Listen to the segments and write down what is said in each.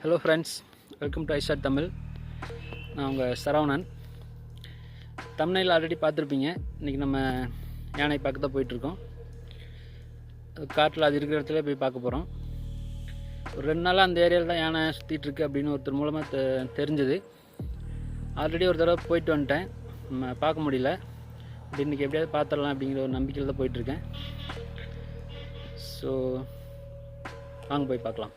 Hello friends, welcome to ஐஷாட் தமிழ். நான் உங்கள் சரவணன். தமிழில் ஆல்ரெடி பார்த்துருப்பீங்க. இன்றைக்கி நம்ம யானை பார்க்க தான் போயிட்டுருக்கோம். காட்டில் அது இருக்கிற இடத்துல போய் பார்க்க போகிறோம். ஒரு 2 நாளாக அந்த ஏரியாவில் தான் யானை சுற்றிட்டுருக்கு அப்படின்னு ஒருத்தர் மூலமாக தெரிஞ்சது. ஆல்ரெடி ஒரு தடவை போயிட்டு வந்துட்டேன், நம்ம பார்க்க முடியல. இன்றைக்கி எப்படியாவது பார்த்துடலாம் அப்படிங்கிற ஒரு நம்பிக்கையில் தான் போயிட்டுருக்கேன். ஸோ வாங்க போய் பார்க்கலாம்.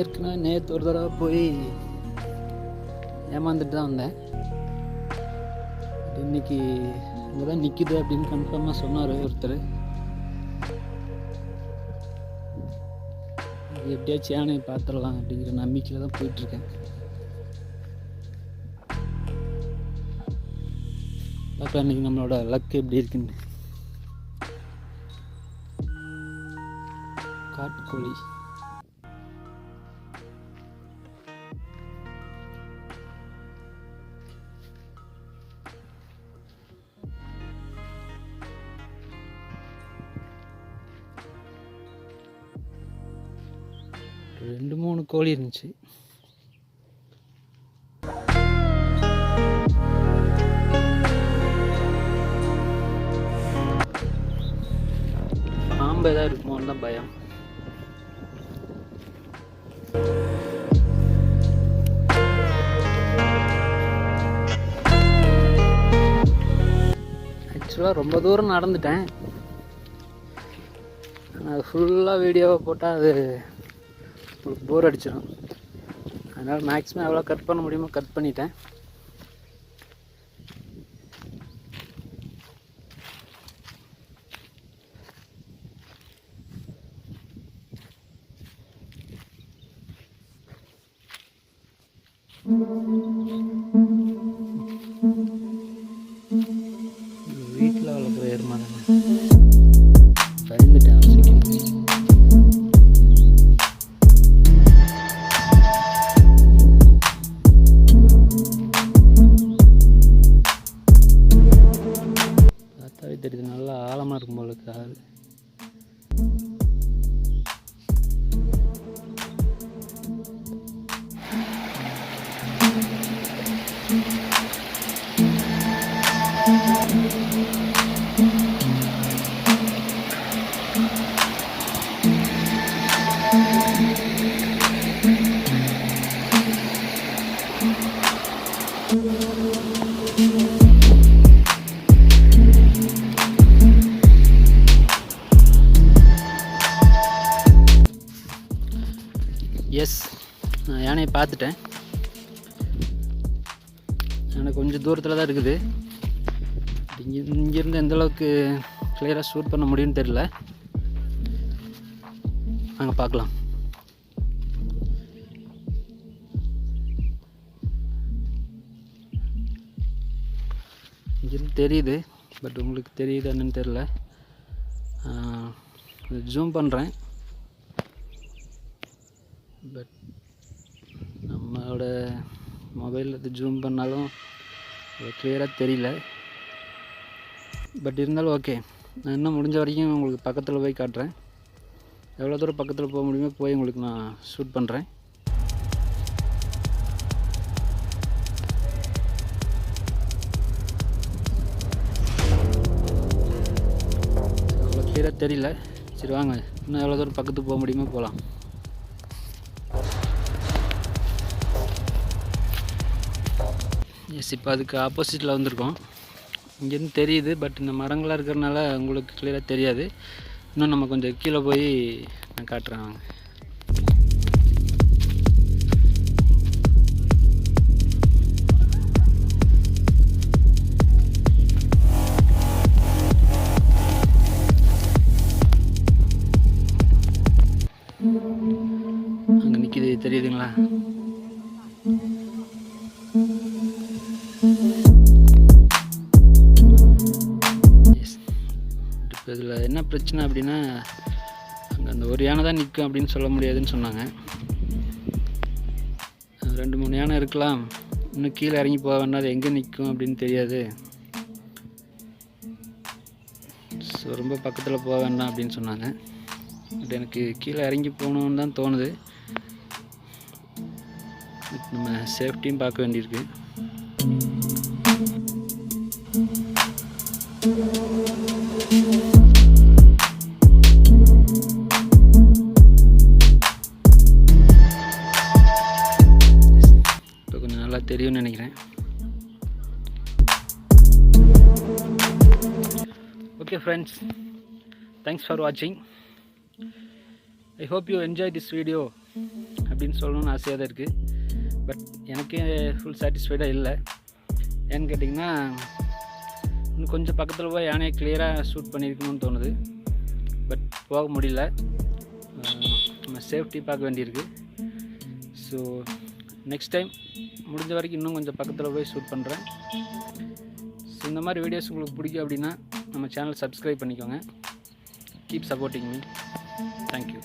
ஏற்கனவே நேற்று ஒரு தடவை போய் ஏமாந்துட்டு தான் வந்தேன். இன்றைக்கி இங்கே தான் நிற்கிது அப்படின்னு கன்ஃபார்மாக சொன்னார் ஒருத்தர். எப்படியாச்சும் யானையை பார்த்துடலாம் அப்படிங்கிற நம்பிக்கையில் தான் போயிட்டுருக்கேன். பார்க்கலாம் இன்றைக்கி நம்மளோட லக் எப்படி இருக்குன்னு. காட்டுக்கோழி ரெண்டு 3 கோழி இருந்துச்சு. பாம்பு ஏதாவது இருக்குமோன்னு தான் பயம். ஆக்சுவலாக ரொம்ப தூரம் நடந்துட்டேன். அது ஃபுல்லாக வீடியோவை போட்டால் அது உங்களுக்கு போர் அடிச்சிடும். அதனால் மேக்ஸிமம் எவ்வளோ கட் பண்ண முடியுமோ கட் பண்ணிட்டேன். வீட்டில் வளர்க்குற எருமை தானே, பயந்துட்டேன். பார்த்தாவே தெரியுது, நல்லா ஆழமாக இருக்கும் போல இருக்கு ஆள். எஸ், நான் யானையை பார்த்துட்டேன். யானை கொஞ்சம் தூரத்தில் தான் இருக்குது. இங்கேருந்து எந்தளவுக்கு கிளியராக ஷூட் பண்ண முடியும்னு தெரியல. அங்கே பார்க்கலாம். இங்கேருந்து தெரியுது, பட் உங்களுக்கு தெரியுது என்னன்னு தெரியல. ஜூம் பண்ணுறேன், பட் நம்மளோட மொபைலில் ஜூம் பண்ணாலும் கிளியராக தெரியல. பட் இருந்தாலும் ஓகே, நான் இன்னும் முடிஞ்ச வரைக்கும் உங்களுக்கு பக்கத்தில் போய் காட்டுறேன். எவ்வளோ தூரம் பக்கத்தில் போக முடியுமோ போய் உங்களுக்கு நான் ஷூட் பண்ணுறேன். அவ்வளோ கிளியராக தெரியல. சரி வாங்க, இன்னும் எவ்வளோ தூரம் பக்கத்துக்கு போக முடியுமோ போகலாம். எஸ், இப்போ அதுக்கு ஆப்போசிட்டில் வந்திருக்கோம். இங்கேருந்து தெரியுது, பட் இந்த மரங்களாக இருக்கிறதுனால உங்களுக்கு கிளியராக தெரியாது. இன்னும் நம்ம கொஞ்சம் கீழே போய் நான் காட்டுறேன் வாங்க. அங்கே நிற்கிது, தெரியுதுங்களா? என்ன பிரச்சனை அப்படின்னா, அங்கே அந்த ஒரு யானை தான் நிற்கும் அப்படின்னு சொல்ல முடியாதுன்னு சொன்னாங்க. 2-3 யானை இருக்கலாம், இன்னும் கீழே இறங்கி போக வேண்டாம், அது எங்கே நிற்கும் அப்படின்னு தெரியாது, ஸோ ரொம்ப பக்கத்தில் போக வேண்டாம் அப்படின்னு சொன்னாங்க. பட் எனக்கு கீழே இறங்கி போகணுன்னு தான் தோணுது. நம்ம சேஃப்டியும் பார்க்க வேண்டியிருக்கு. இப்போ கொஞ்சம் நல்லா தெரியும்னு நினைக்கிறேன். ஓகே ஃப்ரெண்ட்ஸ், தேங்க்ஸ் ஃபார் வாட்சிங். I hope you enjoy this video அப்படின்னு சொல்லணும்னு ஆசையாக தான் இருக்குது. பட் எனக்கு ஃபுல் சாட்டிஸ்ஃபைடாக இல்லை. ஏன்னு கேட்டிங்கன்னா, இன்னும் கொஞ்சம் பக்கத்தில் போய் யானையை கிளியராக ஷூட் பண்ணியிருக்கணும்னு தோணுது. பட் போக முடியல, நம்ம சேஃப்டி பார்க்க வேண்டியிருக்கு. ஸோ நெக்ஸ்ட் டைம் முடிஞ்ச வரைக்கும் இன்னும் கொஞ்சம் பக்கத்தில் போய் ஷூட் பண்ணுறேன். ஸோ இந்த மாதிரி வீடியோஸ் உங்களுக்கு பிடிக்கும் அப்படின்னா நம்ம சேனல் சப்ஸ்கிரைப் பண்ணிக்கோங்க. Keep supporting me. தேங்க்யூ.